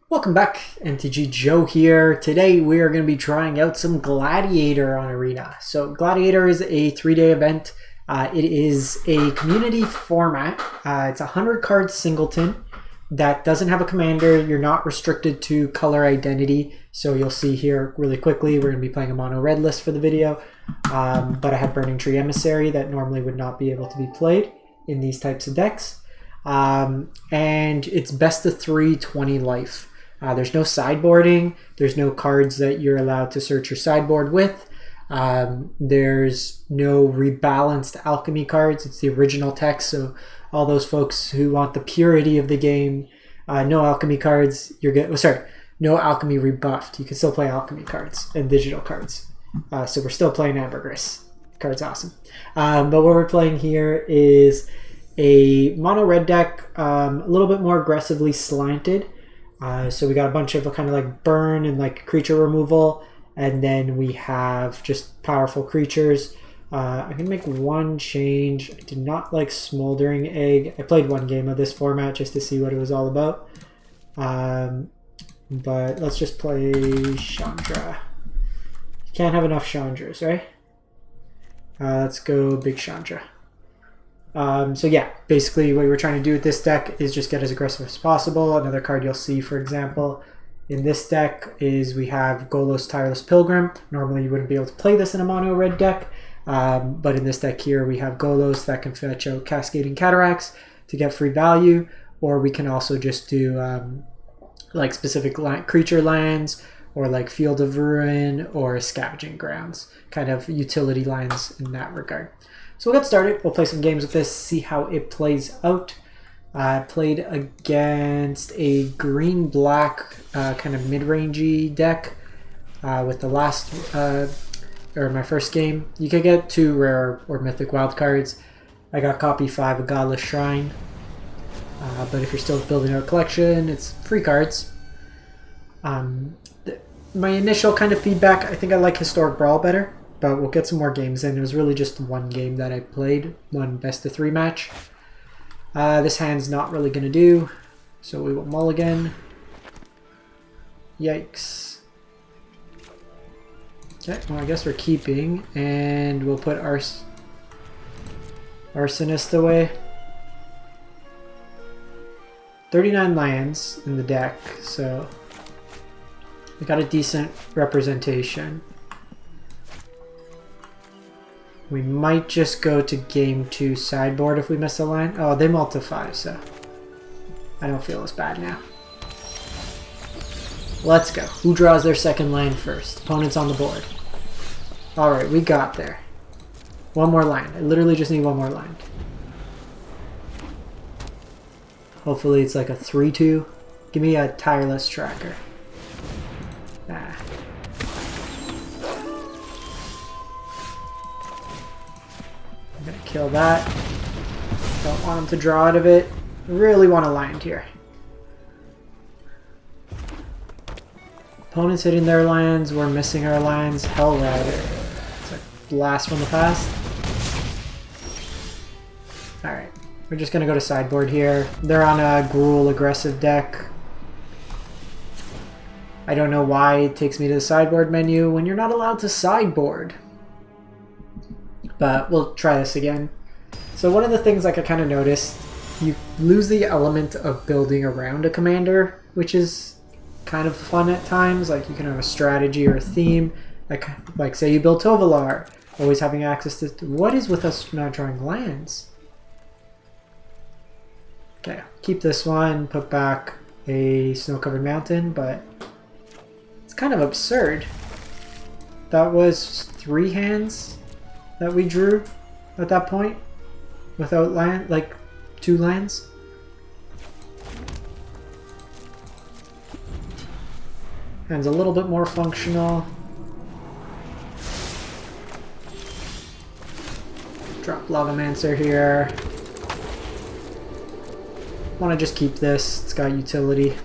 Welcome back, MTG Joe here. Today we are going to be trying out some Gladiator on Arena. So Gladiator is a 3-day event. It is a community format. It's a 100 card singleton that doesn't have a commander. You're not restricted to color identity. So you'll see here really quickly, we're going to be playing a mono red list for the video. But I have Burning Tree Emissary that normally would not be able to be played in these types of decks. And it's best of 3, 20 life. There's no sideboarding. There's no cards that you're allowed to search your sideboard with. There's no rebalanced alchemy cards. It's the original text, so all those folks who want the purity of the game, no alchemy cards. You're good. Oh, sorry, no alchemy rebuffed. You can still play alchemy cards and digital cards. So we're still playing Abrade. Card's awesome. But what we're playing here is a mono red deck, a little bit more aggressively slanted. So we got a bunch of kind of like burn and like creature removal, and then we have just powerful creatures. I can make one change. I did not like Smoldering Egg. I played one game of this format just to see what it was all about. But let's just play Chandra. You can't have enough Chandras, right? Let's go Big Chandra. So yeah, basically what we're trying to do with this deck is just get as aggressive as possible. Another card you'll see, for example, in this deck is we have Golos Tireless Pilgrim. Normally you wouldn't be able to play this in a mono red deck, but in this deck here we have Golos that can fetch out Cascading Cataracts to get free value, or we can also just do like specific creature lands, or like Field of Ruin or Scavenging Grounds, kind of utility lands in that regard. So we'll get started. We'll play some games with this, see how it plays out. I played against a green-black kind of mid-rangey deck with the last, or my first game. You could get 2 rare or mythic wild cards. I got copy 5 of Godless Shrine. But if you're still building out a collection, it's free cards. My initial kind of feedback, I think I like Historic Brawl better. But we'll get some more games in. It was really just one game that I played, one best of 3 match. This hand's not really going to do, so we will mulligan. Yikes. Okay, well I guess we're keeping, and we'll put Arsonist away. 39 lands in the deck, so we got a decent representation. We might just go to game 2 sideboard if we miss a line. Oh, they multiply, so I don't feel as bad now. Let's go. Who draws their second line first? Opponent's on the board. Alright, we got there. One more line. I literally just need one more line. Hopefully it's like a 3-2. Give me a Tireless Tracker. Ah. I'm gonna kill that. Don't want him to draw out of it. Really want a land here. Opponent's hitting their lands. We're missing our lands. Hell Rider. It's a blast from the past. Alright. We're just gonna go to sideboard here. They're on a Gruul aggressive deck. I don't know why it takes me to the sideboard menu when you're not allowed to sideboard. But we'll try this again. So one of the things like I kind of noticed, you lose the element of building around a commander, which is kind of fun at times. Like you can have a strategy or a theme. Like say you build Tovolar, always having access to... What is with us not drawing lands? Okay, keep this one, put back a Snow-Covered Mountain, but it's kind of absurd. That was 3 hands that we drew at that point without land, like 2 lands. Hand's a little bit more functional. Drop Lavamancer here. Want to just keep this, it's got utility.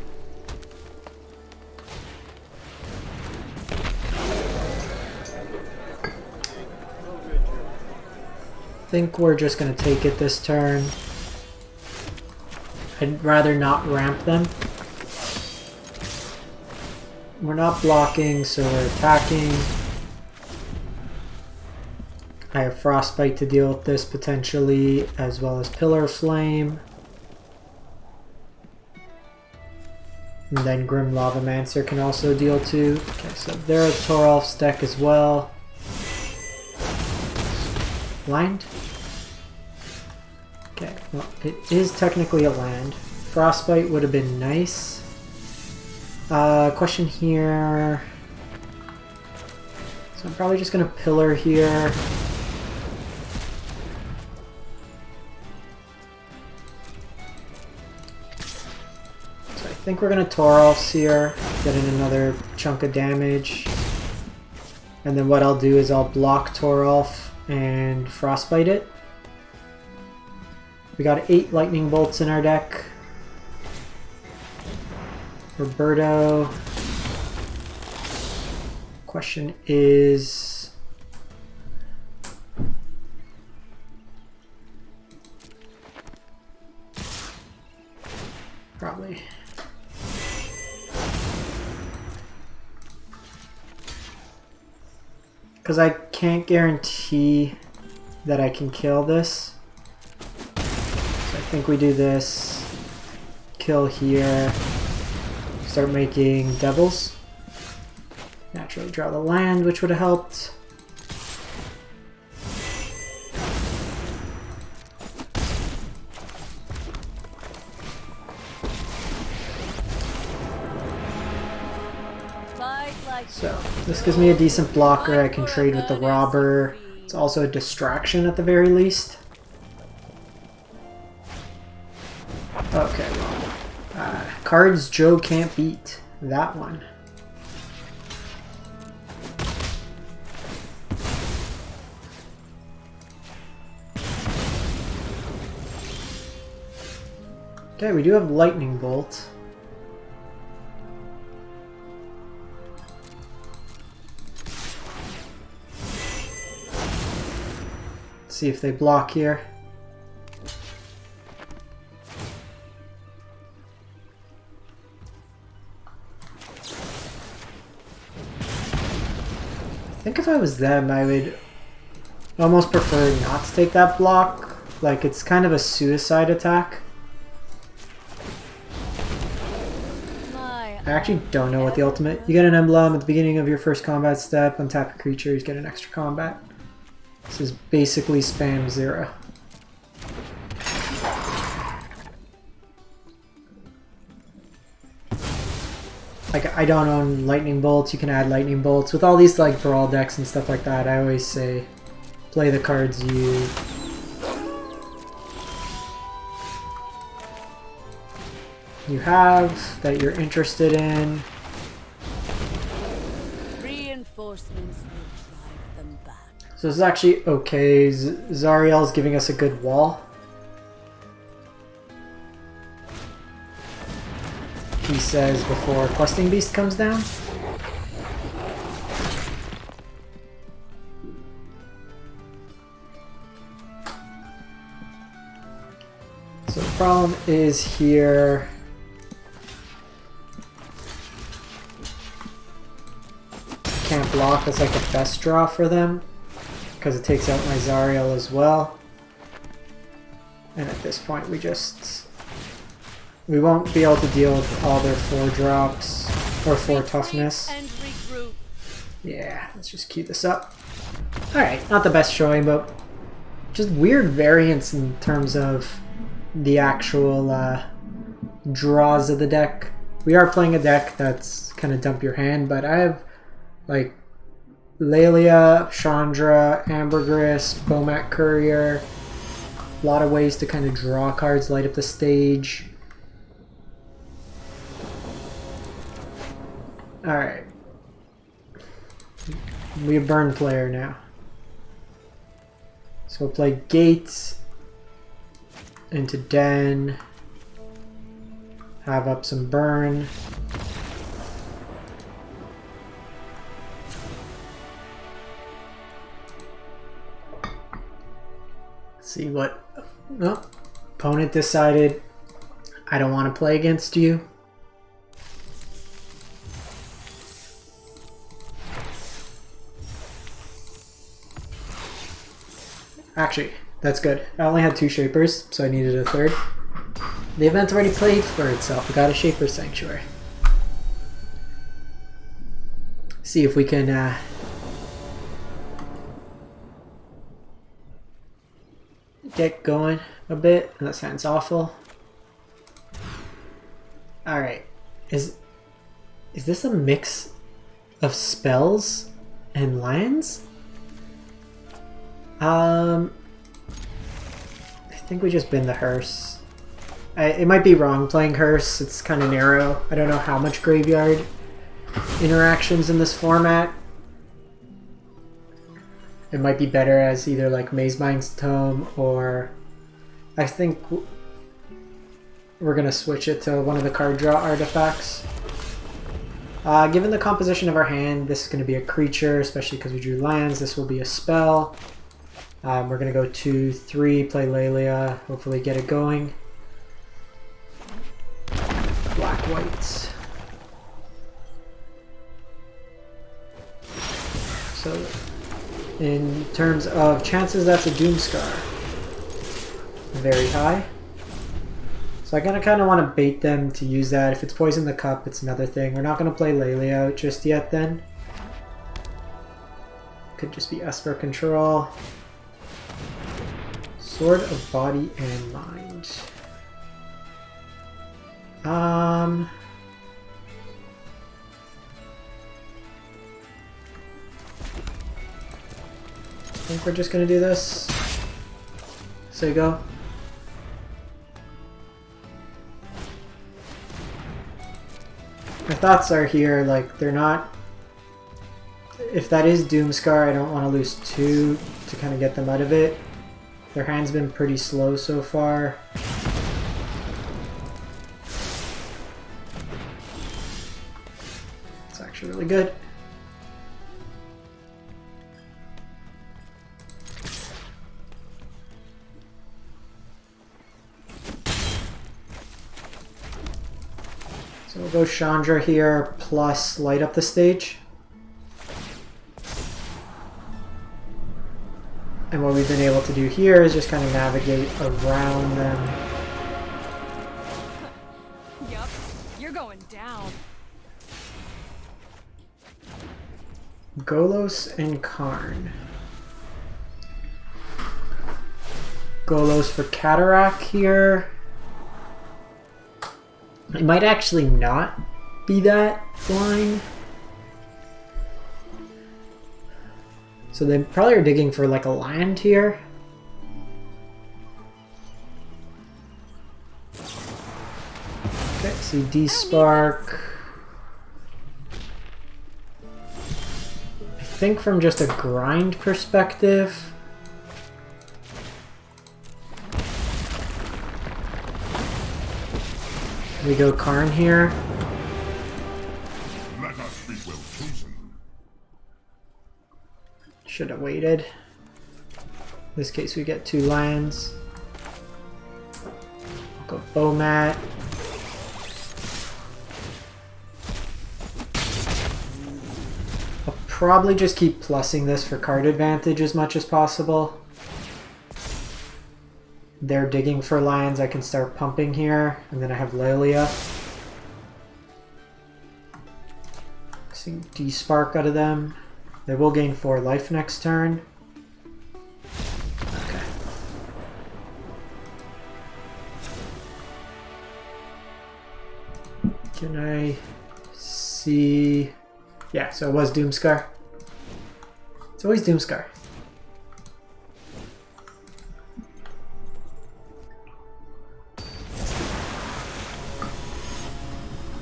Think we're just going to take it this turn. I'd rather not ramp them. we're not blocking, so we're attacking. I have Frostbite to deal with this potentially, as well as Pillar Flame. And then Grim Lavamancer can also deal too. Okay, so they're a Toralf's deck as well. Blind? Okay, well, it is technically a land. Frostbite would have been nice. Question here. So I'm probably just going to Pillar here. So I think we're going to Toralf's here, get in another chunk of damage. And then what I'll do is I'll block Toralf and Frostbite it. We got 8 lightning bolts in our deck. Roberto. Question is, probably. Because I can't guarantee that I can kill this. So I think we do this. Kill here. Start making devils. Naturally draw the land, which would have helped. So this gives me a decent blocker. I can trade with the robber. It's also a distraction at the very least. Okay, well, cards Joe can't beat. That one. Okay, we do have Lightning Bolt. Let's see if they block here. I think if I was them, I would almost prefer not to take that block. Like, it's kind of a suicide attack. I actually don't know what the ultimate... You get an emblem at the beginning of your first combat step. Untap your creatures, get an extra combat. This is basically spam 0. Like, I don't own lightning bolts. You can add lightning bolts. With all these like brawl decks and stuff like that, I always say play the cards you have, that you're interested in. Reinforcements will drive them back. So this is actually okay. Zariel's giving us a good wall. He says before Questing Beast comes down. So the problem is here. Can't block. That's like the best draw for them because it takes out my Zariel as well. And at this point we won't be able to deal with all their 4 drops or 4 toughness. Yeah, let's just keep this up. Alright, not the best showing, but just weird variance in terms of the actual draws of the deck. We are playing a deck that's kind of dump your hand, but I have like Lelia, Chandra, Ambergris, Bomat Courier. A lot of ways to kind of draw cards, light up the stage. Alright. We a burn player now. So we'll play Gates into Den. Have up some burn. See what opponent decided. I don't want to play against you. Actually, that's good. I only had 2 Shapers, so I needed a 3rd. The event already played for itself. We got a Shaper Sanctuary. See if we can get going a bit. That sounds awful. Alright. Is this a mix of spells and lands? I think we just bin the hearse. It might be wrong playing hearse. It's kind of narrow. I don't know how much graveyard interactions in this format. It might be better as either like Mazemind's Tome, or I think we're gonna switch it to one of the card draw artifacts. Given the composition of our hand, this is going to be a creature, especially because we drew lands. This will be a spell. We're going to go 2-3, play Lelia, hopefully get it going. Black, whites. So, in terms of chances, that's a Doomscar. Very high. So I'm gonna kind of want to bait them to use that. If it's Poison the Cup, it's another thing. We're not gonna play Lelia out just yet then. Could just be Esper Control. Sword of Body and Mind. I think we're just gonna do this. So you go. My thoughts are here, like, they're not... If that is Doomscar, I don't want to lose 2 to kind of get them out of it. Their hand's been pretty slow so far. It's actually really good. So we'll go Chandra here, plus light up the stage. And what we've been able to do here is just kind of navigate around them. Yup, you're going down. Golos and Karn. Golos for Cataract here. It might actually not be that blind. So they probably are digging for like a land here. Okay, so D-Spark. I think from just a grind perspective, we go Karn here. Let us be well chosen. Should have waited. In this case, we get 2 lands. I'll go Bomat. I'll probably just keep plussing this for card advantage as much as possible. They're digging for lands, I can start pumping here, and then I have Lelia. See D-Spark out of them. They will gain 4 life next turn. Okay. Can I see... Yeah, so it was Doomscar. It's always Doomscar.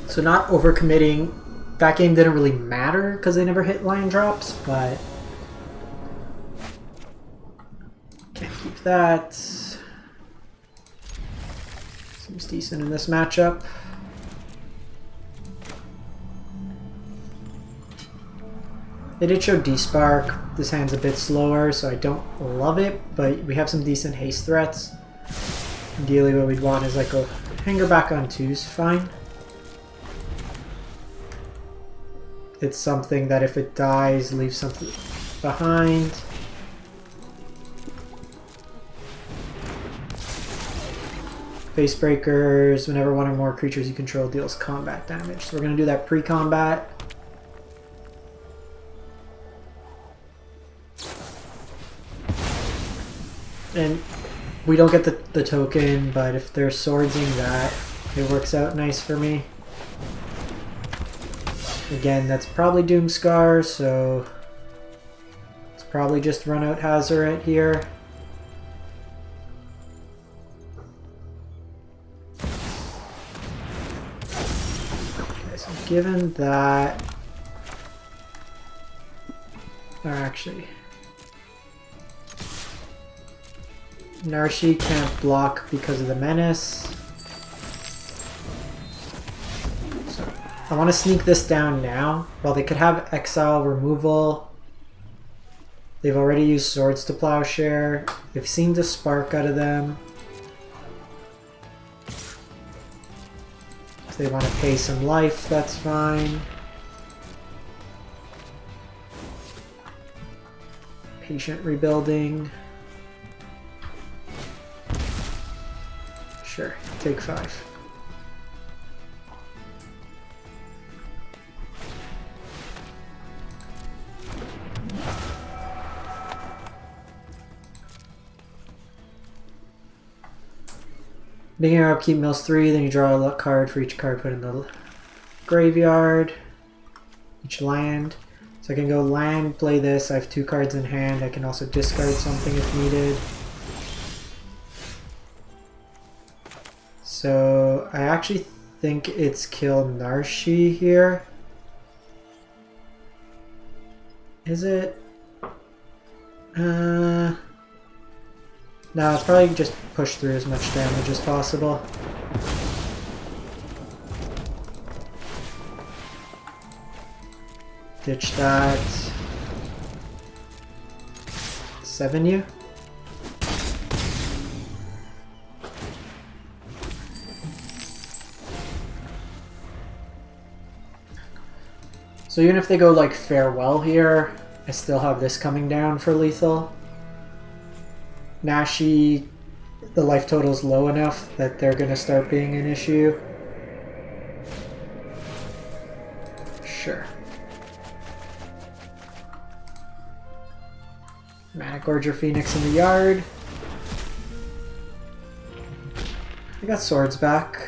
So not overcommitting. That game didn't really matter because they never hit line drops, but can't keep that. Seems decent in this matchup. They did show D-Spark. This hand's a bit slower, so I don't love it, but we have some decent haste threats. Ideally what we'd want is like a hanger back on 2's fine. It's something that if it dies, leaves something behind. Face breakers, whenever one or more creatures you control deals combat damage. So we're going to do that pre-combat. And we don't get the token, but if they're swordsing that, it works out nice for me. Again, that's probably Doomscar, so it's probably just run out Hazard here. Okay, so given that, or actually, Narshi can't block because of the menace. So I want to sneak this down now. While they could have exile removal, they've already used Swords to Plowshare. They've seen the spark out of them. If they want to pay some life, that's fine. Patient rebuilding. Sure, take 5. Beginning your upkeep mills 3, then you draw a luck card for each card put in the graveyard. Each land. So I can go land, play this. I have 2 cards in hand. I can also discard something if needed. So I actually think it's kill Narshi here. Is it? No, it's probably just push through as much damage as possible. Ditch that. 7 you? So even if they go like Farewell here, I still have this coming down for lethal. Nashi, the life total's low enough that they're going to start being an issue. Sure. Mana Gorger Phoenix in the yard. I got swords back.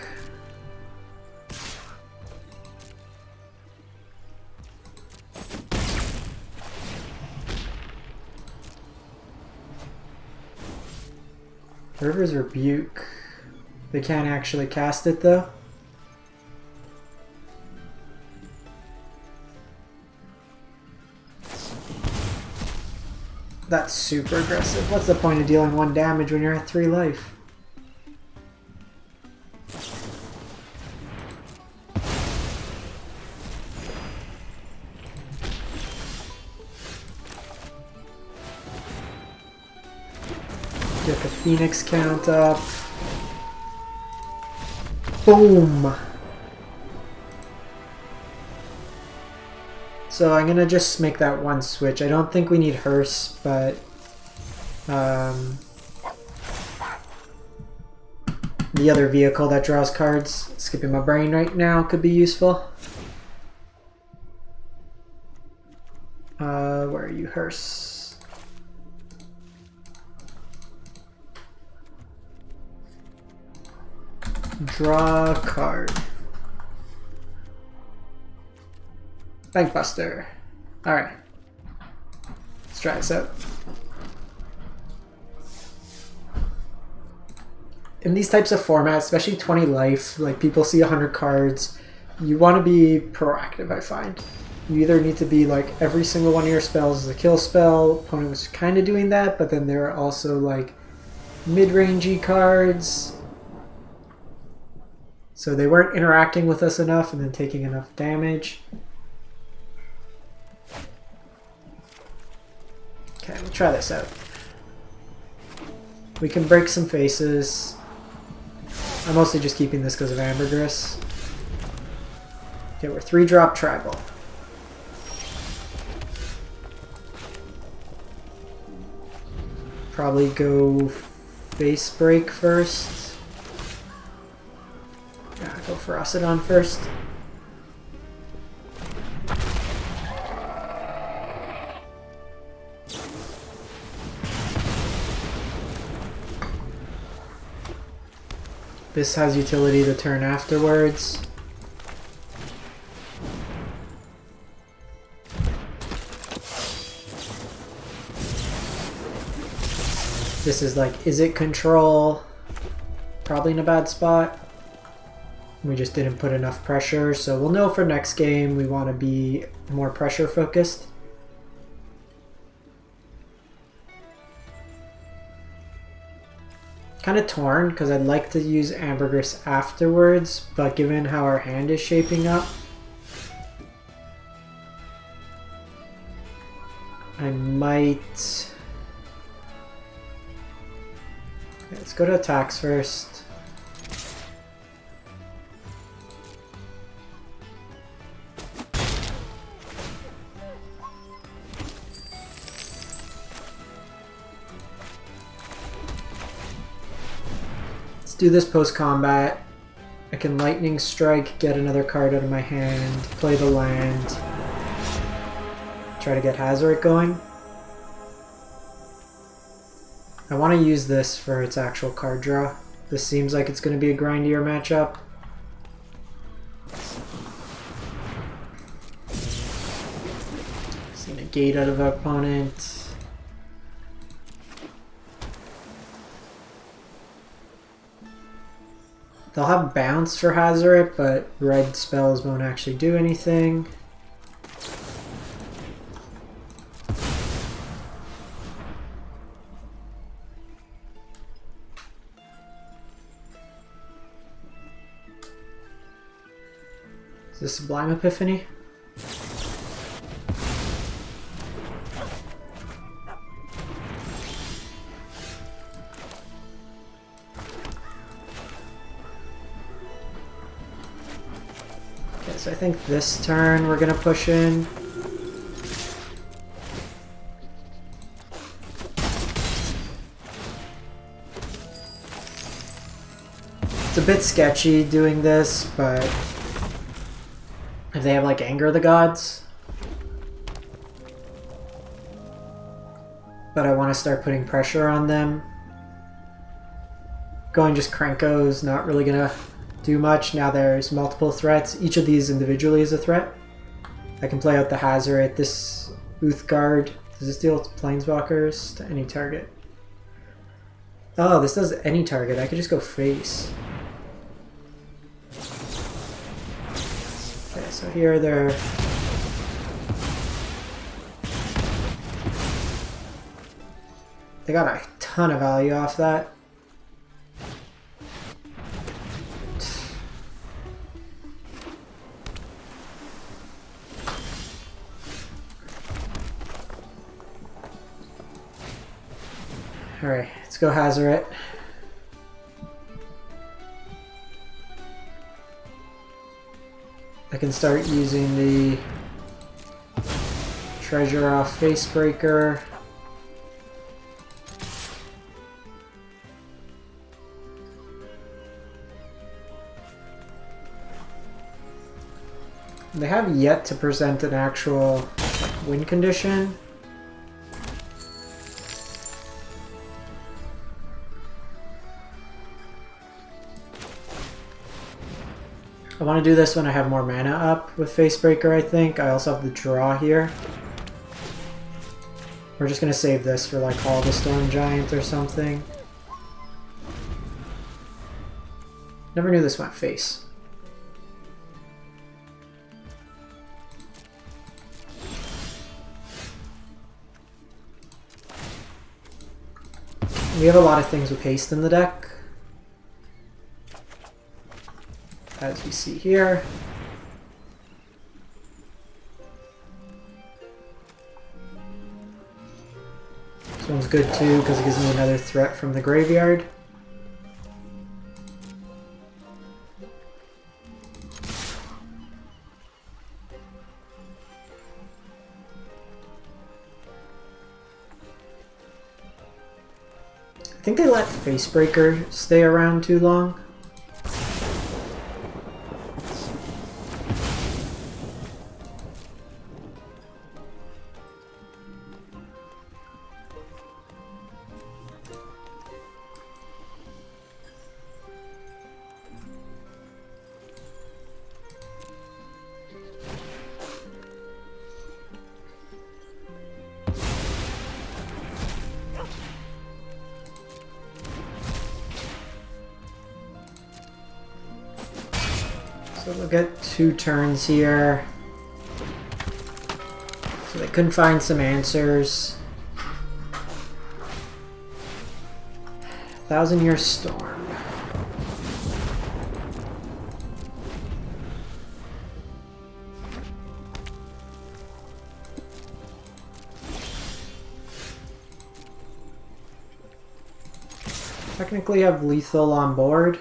River's Rebuke. They can't actually cast it though. That's super aggressive. What's the point of dealing 1 damage when you're at 3 life? Get the Phoenix count up. Boom! So I'm gonna just make that 1 switch. I don't think we need Hearse, but the other vehicle that draws cards, skipping my brain right now, could be useful. Where are you, Hearse? Draw a card. Bankbuster. Alright. Let's try this out. In these types of formats, especially 20 life, like people see 100 cards, you want to be proactive, I find. You either need to be like every single one of your spells is a kill spell. Opponent was kind of doing that, but then there are also like mid-rangey cards. So they weren't interacting with us enough and then taking enough damage. Okay, we'll try this out. We can break some faces. I'm mostly just keeping this because of Ambergris. Okay, we're 3-drop tribal. Probably go face break first. Ferocidon first. This has utility the turn afterwards. This is like, is it control? Probably in a bad spot. We just didn't put enough pressure, so we'll know for next game we want to be more pressure focused. Kind of torn because I'd like to use Ambergris afterwards, but given how our hand is shaping up, I might... Let's go to attacks first. Let's do this post-combat. I can Lightning Strike, get another card out of my hand, play the land, try to get Hazard going. I want to use this for its actual card draw. This seems like it's going to be a grindier matchup. See a gate out of our opponent. They'll have bounce for Hazard, but red spells won't actually do anything. Is this Sublime Epiphany? Okay, so I think this turn we're gonna push in. It's a bit sketchy doing this, but if they have like Anger of the Gods. But I want to start putting pressure on them. Going just Krenko is not really gonna do much. Now there's multiple threats. Each of these individually is a threat. I can play out the Hazard at this Uthgard. Does this deal with Planeswalkers to any target? Oh, this does any target. I could just go face. So here they're... They got a ton of value off that. Alright, let's go Hazard. I can start using the treasure off Facebreaker. They have yet to present an actual win condition. I want to do this when I have more mana up with Facebreaker, I think. I also have the draw here. We're just going to save this for like Hall the Storm Giant or something. Never knew this went face. We have a lot of things with haste in the deck, as we see here. This one's good too because it gives me another threat from the graveyard. I think they let Facebreaker stay around too long. So we'll get 2 turns here. So they couldn't find some answers. 1,000-Year Storm. Technically have lethal on board.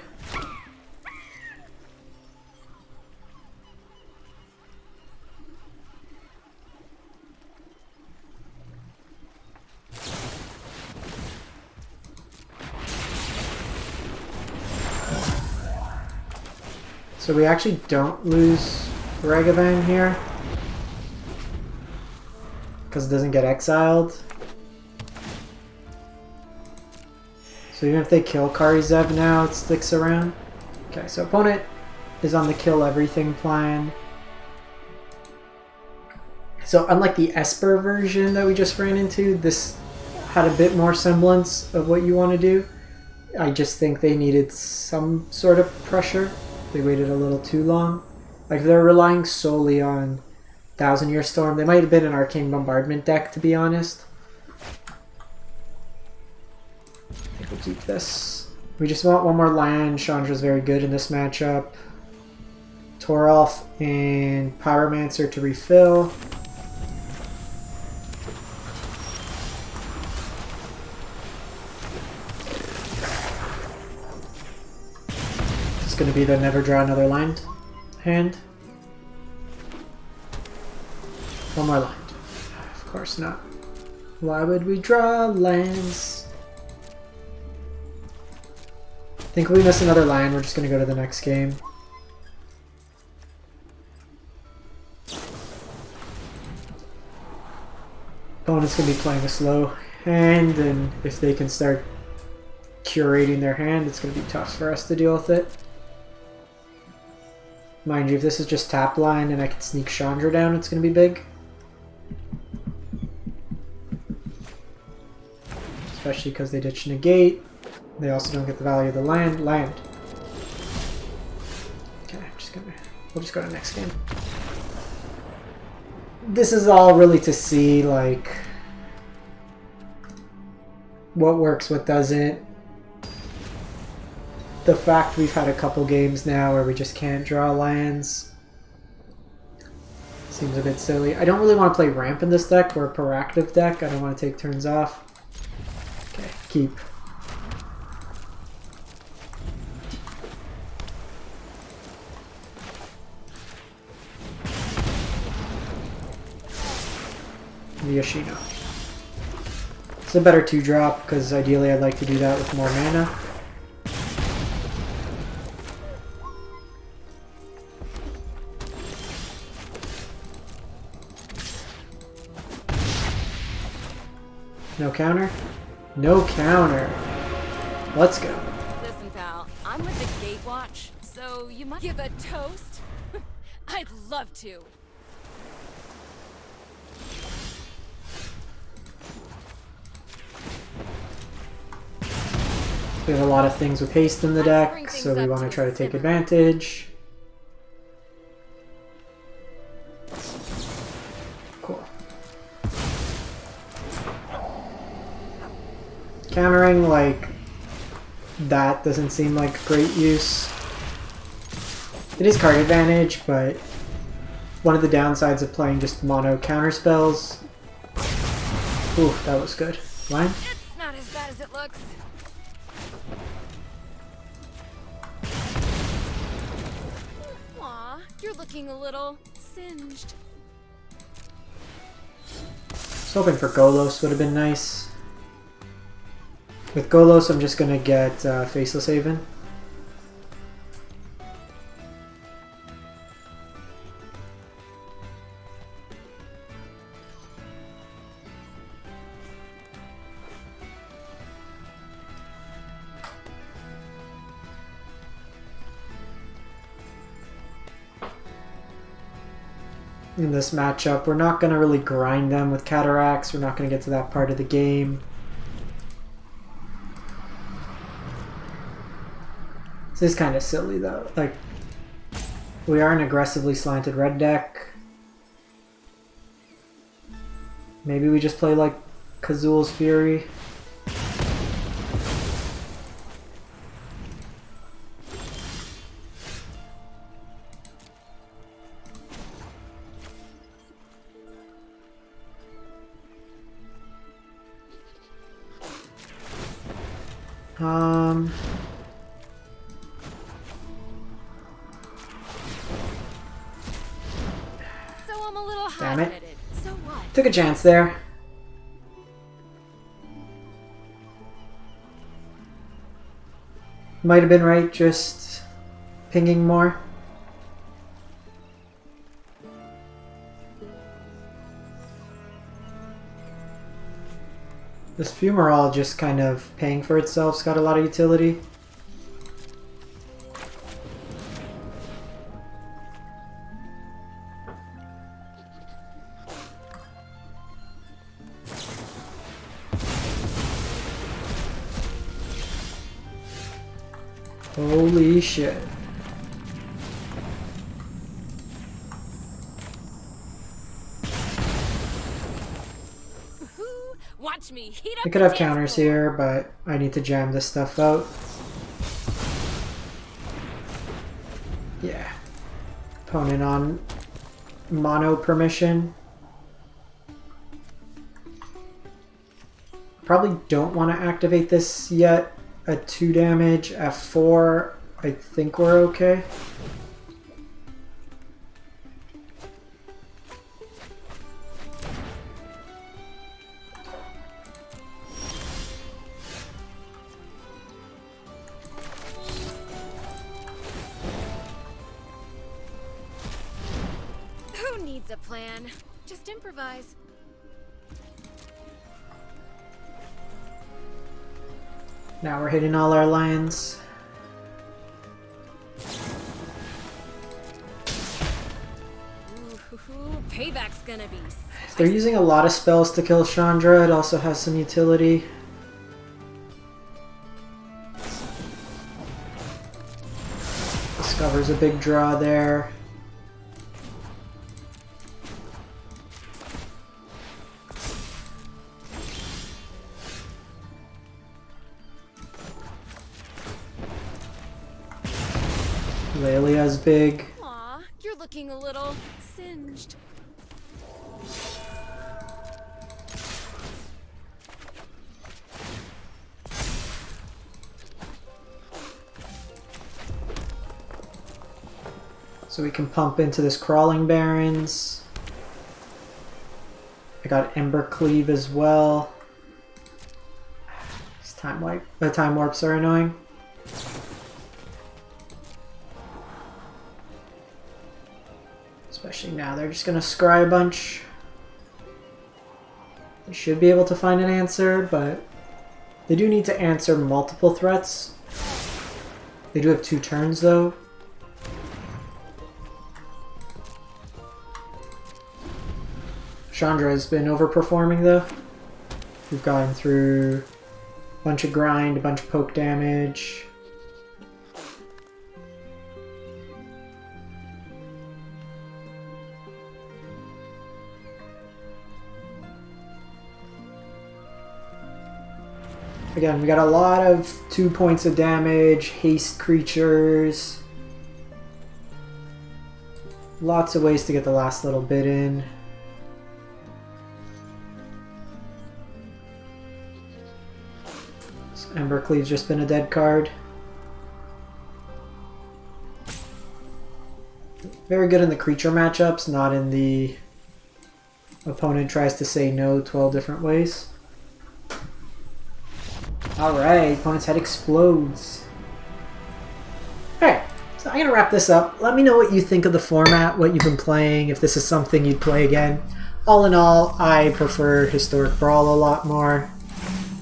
So we actually don't lose Ragavan here because it doesn't get exiled. So even if they kill Karizev now, it sticks around. Okay, so opponent is on the kill everything plan. So unlike the Esper version that we just ran into, this had a bit more semblance of what you want to do. I just think they needed some sort of pressure. They waited a little too long. Like if they're relying solely on 1,000-Year Storm, they might have been an Arcane Bombardment deck, to be honest. I think we'll keep this. We just want one more land. Chandra's very good in this matchup. Toralf and Pyromancer to refill. It's going to be the never draw another land hand. One more land. Of course not. Why would we draw lands? I think if we miss another land, we're just going to go to the next game. Opponent's going to be playing a slow hand, and if they can start curating their hand, it's going to be tough for us to deal with it. Mind you, if this is just tap line and I can sneak Chandra down, it's going to be big. Especially because they ditch negate. They also don't get the value of the land. Land. Okay, we'll just go to next game. This is all really to see, like, what works, what doesn't. The fact we've had a couple games now where we just can't draw lands seems a bit silly. I don't really want to play ramp in this deck. We're a proactive deck. I don't want to take turns off. Okay, keep. Yoshino. It's a better 2-drop because ideally I'd like to do that with more mana. No counter? No counter. Let's go. Listen, pal, I'm with the Gatewatch, so you might give a toast. I'd love to. We have a lot of things with haste in the deck, so we want to try to take advantage. Cool. Countering like that doesn't seem like great use. It is card advantage, but one of the downsides of playing just mono counter spells. Ooh, that was good. Line? It's not as bad as it looks. Aw, you're looking a little singed. I was hoping for Golos would have been nice. With Golos, I'm just going to get Faceless Haven. In this matchup, we're not going to really grind them with Cataracts. We're not going to get to that part of the game. This is kind of silly though. Like, We are an aggressively slanted red deck. Maybe we just play like Kazul's Fury. So I'm a little Damn it. hot-headed. So what? Took a chance there. Might have been right, just pinging more. This Fumarole just kind of paying for itself. It's got a lot of utility. Holy shit. Watch me heat up I could the have dance counters floor. here, but I need to jam this stuff out. Yeah. Opponent on mono permission. Probably don't want to activate this yet. At 2 damage, at 4, I think we're okay. Who needs a plan? Just improvise. Now we're hitting all our lines. Ooh, payback's gonna be. They're using a lot of spells to kill Chandra. It also has some utility. Discovers a big draw there. Lelia's big. Aw, you're looking a little singed. So we can pump into this Crawling Barons. I got Ember Cleave as well. These time warps are annoying. Especially now, they're just gonna scry a bunch. They should be able to find an answer, but they do need to answer multiple threats. They do have 2 turns though. Chandra has been overperforming though. We've gone through a bunch of grind, a bunch of poke damage. Again, we got a lot of 2 points of damage, haste creatures. Lots of ways to get the last little bit in. So Ember Cleave's just been a dead card. Very good in the creature matchups, not in the opponent tries to say no 12 different ways. Alright, opponent's head explodes. Alright, so I'm going to wrap this up. Let me know what you think of the format, what you've been playing, if this is something you'd play again. All in all, I prefer Historic Brawl a lot more.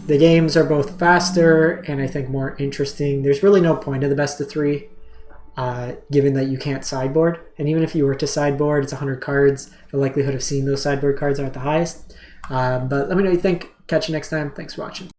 The games are both faster and I think more interesting. There's really no point to the best of 3, given that you can't sideboard. And even if you were to sideboard, it's 100 cards. The likelihood of seeing those sideboard cards aren't the highest. But let me know what you think. Catch you next time. Thanks for watching.